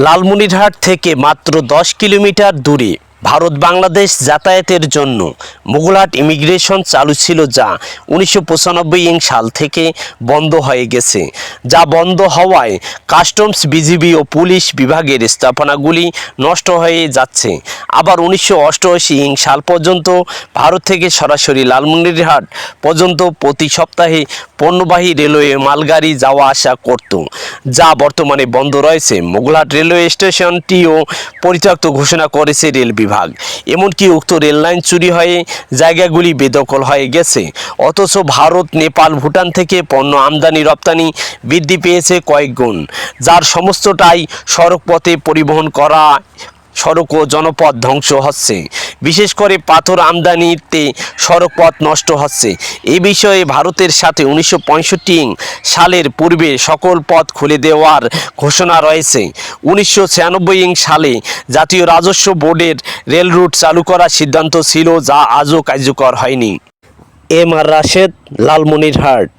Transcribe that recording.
লালমনিরহাট থেকে মাত্র 10 কিলোমিটার দূরে ভারত বাংলাদেশ যাতায়াতের জন্য মোগলহাট ইমিগ্রেশন চালু ছিল, যা 1995 সাল থেকে বন্ধ হয়ে গেছে। যা বন্ধ হওয়ায় কাস্টমস, বিজিবি ও পুলিশ বিভাগের স্থাপনাগুলি নষ্ট হয়ে যাচ্ছে। আবার 1988 সাল পর্যন্ত ভারত থেকে সরাসরি লালমনিরহাট পর্যন্ত প্রতি সপ্তাহে পণ্যবাহী রেলওয়ে মালগাড়ি যাওয়া আসা করত, যা বর্তমানে বন্ধ রয়েছে। মোগলহাট রেলওয়ে স্টেশনটিও পরিত্যক্ত ঘোষণা করেছে রেল বিভাগ। এমনকি উক্ত রেললাইন চুরি হয়ে জায়গাগুলি বেদখল হয়ে গেছে। অথচ ভারত, নেপাল, ভুটান থেকে পণ্য আমদানি রপ্তানি বৃদ্ধি পেয়েছে কয়েক গুণ, যার সমস্তটাই সড়কপথে পরিবহন করা। সড়ক ও জনপথ ধ্বংস হচ্ছে, বিশেষ করে পাথর আমদানিতে সড়কপথ নষ্ট হচ্ছে। এই বিষয়ে ভারতের সাথে 1965 সালের পূর্বে সকল পথ খুলে দেওয়ার ঘোষণা রয়েছে। 1996 সালে জাতীয় রাজস্ব বোর্ডের রেল রুট চালু করার সিদ্ধান্ত ছিল, যা আজও কার্যকর হয়নি। M R Rashed, Lalmonirhat.